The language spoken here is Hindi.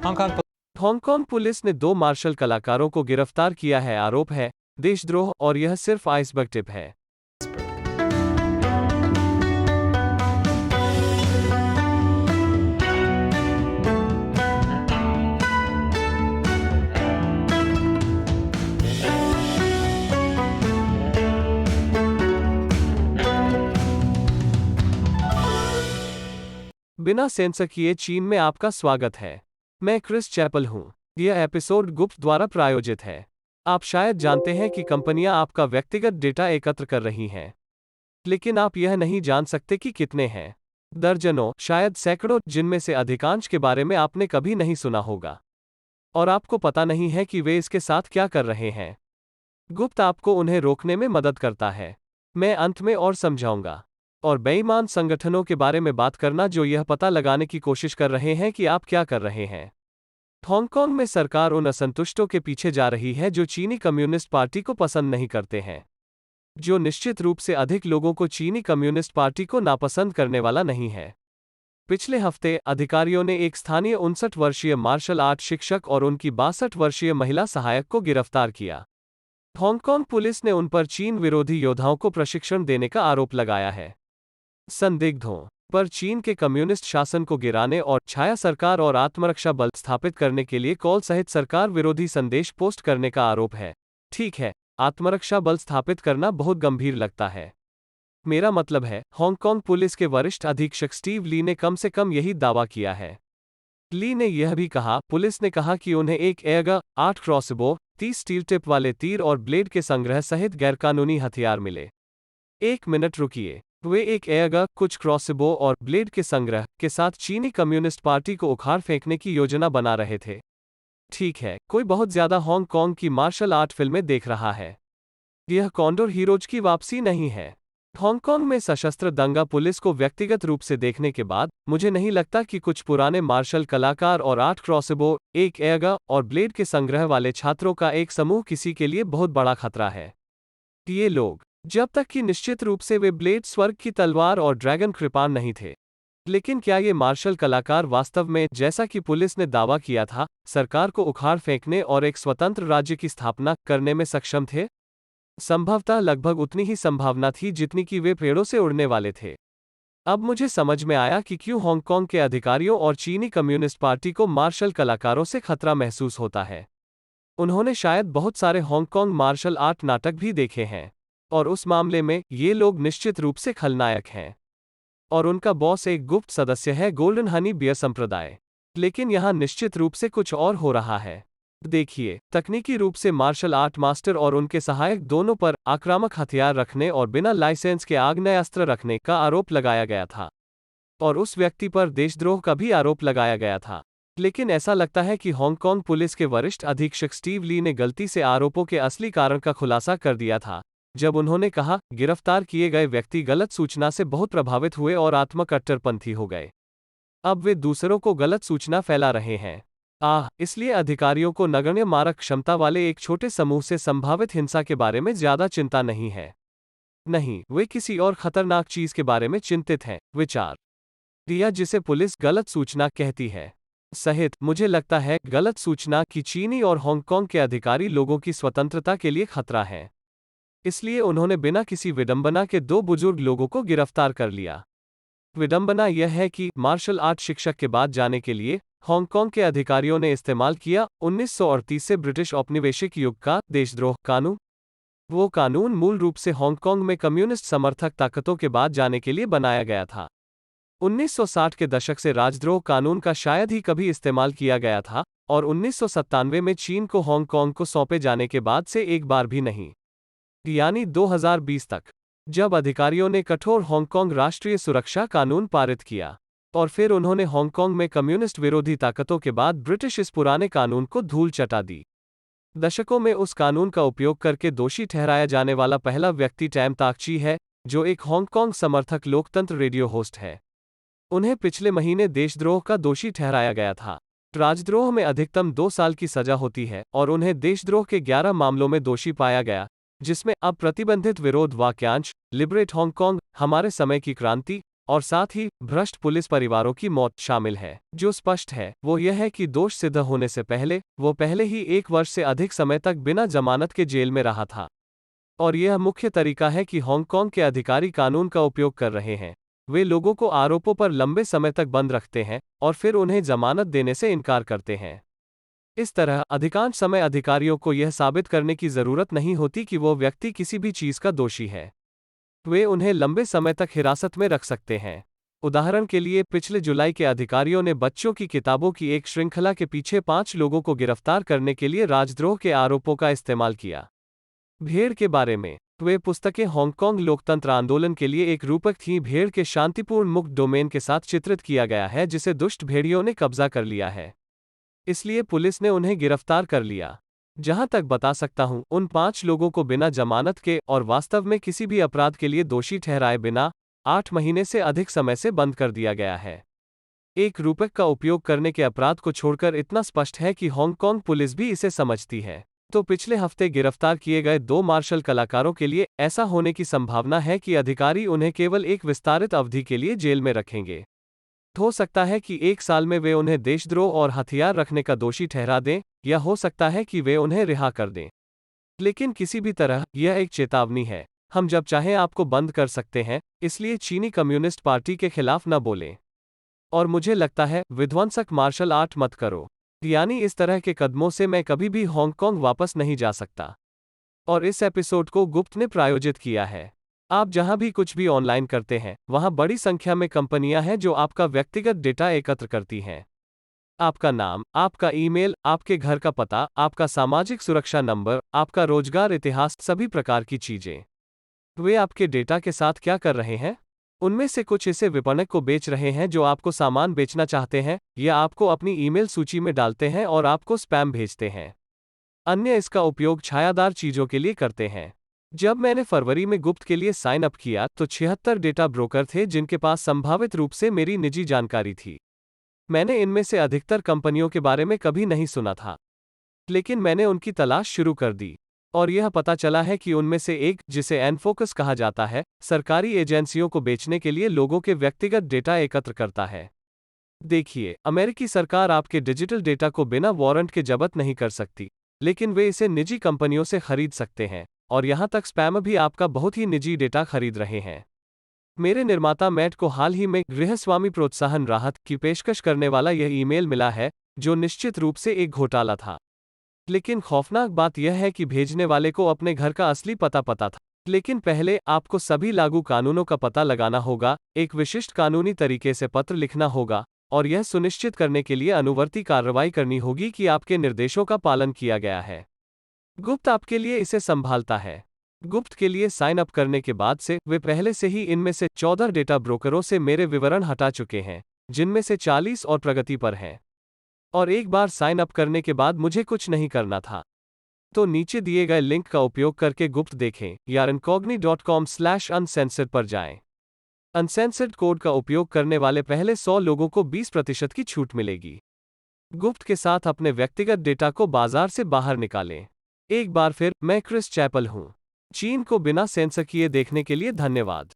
हांगकांग हांगकांग पुलिस ने 2 मार्शल कलाकारों को गिरफ्तार किया है। आरोप है देशद्रोह और यह सिर्फ आइसबर्ग टिप है। बिना सेंसर किए चीन में आपका स्वागत है। मैं क्रिस चैपल हूं। यह एपिसोड गुप्त द्वारा प्रायोजित है। आप शायद जानते हैं कि कंपनियां आपका व्यक्तिगत डेटा एकत्र कर रही हैं, लेकिन आप यह नहीं जान सकते कि कितने हैं। दर्जनों, शायद सैकड़ों, जिनमें से अधिकांश के बारे में आपने कभी नहीं सुना होगा। और आपको पता नहीं है कि वे इसके साथ क्या कर रहे हैं। गुप्त आपको उन्हें रोकने में मदद करता है। मैं अंत में और समझाऊंगा और बेईमान संगठनों के बारे में बात करना जो यह पता लगाने की कोशिश कर रहे हैं कि आप क्या कर रहे हैं। हांगकांग में सरकार उन असंतुष्टों के पीछे जा रही है जो चीनी कम्युनिस्ट पार्टी को पसंद नहीं करते हैं, जो निश्चित रूप से अधिक लोगों को चीनी कम्युनिस्ट पार्टी को नापसंद करने वाला नहीं है। पिछले हफ्ते अधिकारियों ने एक स्थानीय 59 वर्षीय मार्शल आर्ट शिक्षक और उनकी 62 वर्षीय महिला सहायक को गिरफ्तार किया। हांगकांग पुलिस ने उन पर चीन विरोधी योद्धाओं को प्रशिक्षण देने का आरोप लगाया है। संदिग्धों पर चीन के कम्युनिस्ट शासन को गिराने और छाया सरकार और आत्मरक्षा बल स्थापित करने के लिए कॉल सहित सरकार विरोधी संदेश पोस्ट करने का आरोप है। ठीक है, आत्मरक्षा बल स्थापित करना बहुत गंभीर लगता है। मेरा मतलब है, हांगकांग पुलिस के वरिष्ठ अधीक्षक स्टीव ली ने कम से कम यही दावा किया है। ली ने यह भी कहा, पुलिस ने कहा कि उन्हें एक एगा 8 क्रॉसबो, 30 स्टील टिप वाले तीर और ब्लेड के संग्रह सहित गैरकानूनी हथियार मिले। एक मिनट रुकिए, वे एक एगा, कुछ क्रॉसबो और ब्लेड के संग्रह के साथ चीनी कम्युनिस्ट पार्टी को उखाड़ फेंकने की योजना बना रहे थे। ठीक है, कोई बहुत ज्यादा हांगकांग की मार्शल आर्ट फिल्में देख रहा है। यह कॉन्डोर हीरोज की वापसी नहीं है। हांगकांग में सशस्त्र दंगा पुलिस को व्यक्तिगत रूप से देखने के बाद, मुझे नहीं लगता कि कुछ पुराने मार्शल कलाकार और 8 क्रॉसबो, एक एगा और ब्लेड के संग्रह वाले छात्रों का एक समूह किसी के लिए बहुत बड़ा खतरा है। ये लोग, जब तक कि निश्चित रूप से वे ब्लेड, स्वर्ग की तलवार और ड्रैगन कृपाण नहीं थे। लेकिन क्या ये मार्शल कलाकार वास्तव में, जैसा कि पुलिस ने दावा किया था, सरकार को उखाड़ फेंकने और एक स्वतंत्र राज्य की स्थापना करने में सक्षम थे? संभवतः लगभग उतनी ही संभावना थी जितनी कि वे पेड़ों से उड़ने वाले थे। अब मुझे समझ में आया कि क्यों हांगकांग के अधिकारियों और चीनी कम्युनिस्ट पार्टी को मार्शल कलाकारों से खतरा महसूस होता है। उन्होंने शायद बहुत सारे हांगकांग मार्शल आर्ट नाटक भी देखे हैं, और उस मामले में ये लोग निश्चित रूप से खलनायक हैं। और उनका बॉस एक गुप्त सदस्य है गोल्डन हनी बियर संप्रदाय। लेकिन यहां निश्चित रूप से कुछ और हो रहा है। देखिए, तकनीकी रूप से मार्शल आर्ट मास्टर और उनके सहायक दोनों पर आक्रामक हथियार रखने और बिना लाइसेंस के आग्नेयास्त्र रखने का आरोप लगाया गया था। और उस व्यक्ति पर देशद्रोह का भी आरोप लगाया गया था। लेकिन ऐसा लगता है कि हांगकांग पुलिस के वरिष्ठ अधीक्षक स्टीव ली ने गलती से आरोपों के असली कारण का खुलासा कर दिया था, जब उन्होंने कहा, गिरफ्तार किए गए व्यक्ति गलत सूचना से बहुत प्रभावित हुए और आत्मकट्टरपंथी हो गए। अब वे दूसरों को गलत सूचना फैला रहे हैं। इसलिए अधिकारियों को नगण्य मारक क्षमता वाले एक छोटे समूह से संभावित हिंसा के बारे में ज्यादा चिंता नहीं है। नहीं, वे किसी और खतरनाक चीज के बारे में चिंतित हैं, विचार दिया जिसे पुलिस गलत सूचना कहती है। सहित, मुझे लगता है, गलत सूचना कि चीनी और हांगकांग के अधिकारी लोगों की स्वतंत्रता के लिए खतरा है। इसलिए उन्होंने बिना किसी विडंबना के 2 बुजुर्ग लोगों को गिरफ्तार कर लिया। विडंबना यह है कि मार्शल आर्ट शिक्षक के बाद जाने के लिए हांगकांग के अधिकारियों ने इस्तेमाल किया 1938 से ब्रिटिश औपनिवेशिक युग का देशद्रोह कानून। वो कानून मूल रूप से हांगकांग में कम्युनिस्ट समर्थक ताकतों के बाद जाने के लिए बनाया गया था। 1960 के दशक से राजद्रोह कानून का शायद ही कभी इस्तेमाल किया गया था, और 1997 में चीन को हांगकांग को सौंपे जाने के बाद से एक बार भी नहीं, यानी 2020 तक, जब अधिकारियों ने कठोर हांगकांग राष्ट्रीय सुरक्षा कानून पारित किया। और फिर उन्होंने हांगकांग में कम्युनिस्ट विरोधी ताकतों के बाद ब्रिटिश इस पुराने कानून को धूल चटा दी। दशकों में उस कानून का उपयोग करके दोषी ठहराया जाने वाला पहला व्यक्ति टैम ताकची है, जो एक हांगकांग समर्थक लोकतंत्र रेडियो होस्ट है। उन्हें पिछले महीने देशद्रोह का दोषी ठहराया गया था। राजद्रोह में अधिकतम 2 साल की सजा होती है, और उन्हें देशद्रोह के 11 मामलों में दोषी पाया गया, जिसमें अब प्रतिबंधित विरोध वाक्यांश, लिबरेट हांगकांग, हमारे समय की क्रांति, और साथ ही भ्रष्ट पुलिस परिवारों की मौत शामिल है। जो स्पष्ट है वो यह है कि दोष सिद्ध होने से पहले वो पहले ही 1 वर्ष से अधिक समय तक बिना जमानत के जेल में रहा था। और यह मुख्य तरीका है कि हांगकांग के अधिकारी कानून का उपयोग कर रहे हैं। वे लोगों को आरोपों पर लंबे समय तक बंद रखते हैं और फिर उन्हें जमानत देने से इनकार करते हैं। इस तरह अधिकांश समय अधिकारियों को यह साबित करने की जरूरत नहीं होती कि वो व्यक्ति किसी भी चीज का दोषी है। वे उन्हें लंबे समय तक हिरासत में रख सकते हैं। उदाहरण के लिए पिछले जुलाई के अधिकारियों ने बच्चों की किताबों की एक श्रृंखला के पीछे 5 लोगों को गिरफ्तार करने के लिए राजद्रोह के आरोपों का इस्तेमाल किया। भेड़ के बारे में वे पुस्तकें हांगकांग लोकतंत्र आंदोलन के लिए एक रूपक थी। भेड़ के शांतिपूर्ण मुक्त डोमेन के साथ चित्रित किया गया है जिसे दुष्ट भेड़ियों ने कब्जा कर लिया है, इसलिए पुलिस ने उन्हें गिरफ्तार कर लिया। जहां तक बता सकता हूं, उन 5 लोगों को बिना जमानत के और वास्तव में किसी भी अपराध के लिए दोषी ठहराए बिना 8 महीने से अधिक समय से बंद कर दिया गया है। एक रूपक का उपयोग करने के अपराध को छोड़कर इतना स्पष्ट है कि हांगकांग पुलिस भी इसे समझती है। तो पिछले हफ्ते गिरफ्तार किए गए 2 मार्शल कलाकारों के लिए ऐसा होने की संभावना है कि अधिकारी उन्हें केवल एक विस्तारित अवधि के लिए जेल में रखेंगे। हो सकता है कि 1 साल में वे उन्हें देशद्रोह और हथियार रखने का दोषी ठहरा दें, या हो सकता है कि वे उन्हें रिहा कर दें। लेकिन किसी भी तरह यह एक चेतावनी है। हम जब चाहें आपको बंद कर सकते हैं, इसलिए चीनी कम्युनिस्ट पार्टी के खिलाफ न बोलें। और मुझे लगता है विध्वंसक मार्शल आर्ट मत करो। यानी इस तरह के कदमों से मैं कभी भी हांगकांग वापस नहीं जा सकता। और इस एपिसोड को गुप्त ने प्रायोजित किया है। आप जहां भी कुछ भी ऑनलाइन करते हैं, वहां बड़ी संख्या में कंपनियां हैं जो आपका व्यक्तिगत डेटा एकत्र करती हैं। आपका नाम, आपका ईमेल, आपके घर का पता, आपका सामाजिक सुरक्षा नंबर, आपका रोजगार इतिहास, सभी प्रकार की चीजें। वे आपके डेटा के साथ क्या कर रहे हैं? उनमें से कुछ इसे विपणक को बेच रहे हैं जो आपको सामान बेचना चाहते हैं, या आपको अपनी ईमेल सूची में डालते हैं और आपको स्पैम भेजते हैं। अन्य इसका उपयोग छायादार चीजों के लिए करते हैं। जब मैंने फरवरी में गुप्त के लिए साइन अप किया तो 76 डेटा ब्रोकर थे जिनके पास संभावित रूप से मेरी निजी जानकारी थी। मैंने इनमें से अधिकतर कंपनियों के बारे में कभी नहीं सुना था, लेकिन मैंने उनकी तलाश शुरू कर दी। और यह पता चला है कि उनमें से एक, जिसे एनफोकस कहा जाता है, सरकारी एजेंसियों को बेचने के लिए लोगों के व्यक्तिगत डेटा एकत्र करता है। देखिए, अमेरिकी सरकार आपके डिजिटल डेटा को बिना वारंट के जब्त नहीं कर सकती, लेकिन वे इसे निजी कंपनियों से खरीद सकते हैं, और यहां तक स्पैम भी आपका बहुत ही निजी डेटा खरीद रहे हैं। मेरे निर्माता मैट को हाल ही में गृहस्वामी प्रोत्साहन राहत की पेशकश करने वाला यह ईमेल मिला है, जो निश्चित रूप से एक घोटाला था। लेकिन खौफनाक बात यह है कि भेजने वाले को अपने घर का असली पता था। लेकिन पहले आपको सभी लागू कानूनों का पता लगाना होगा, एक विशिष्ट कानूनी तरीके से पत्र लिखना होगा, और यह सुनिश्चित करने के लिए अनुवर्ती कार्रवाई करनी होगी कि आपके निर्देशों का पालन किया गया है। गुप्त आपके लिए इसे संभालता है। गुप्त के लिए साइन अप करने के बाद से वे पहले से ही इनमें से 14 डेटा ब्रोकरों से मेरे विवरण हटा चुके हैं, जिनमें से 40 और प्रगति पर हैं। और एक बार साइन अप करने के बाद मुझे कुछ नहीं करना था। तो नीचे दिए गए लिंक का उपयोग करके गुप्त देखें या incogni.com/uncensored पर जाएं। अनसेंसर्ड कोड का उपयोग करने वाले पहले 100 लोगों को 20% की छूट मिलेगी। गुप्त के साथ अपने व्यक्तिगत डेटा को बाजार से बाहर निकालें। एक बार फिर, मैं क्रिस चैपल हूं। चीन को बिना सेंसर किए देखने के लिए धन्यवाद।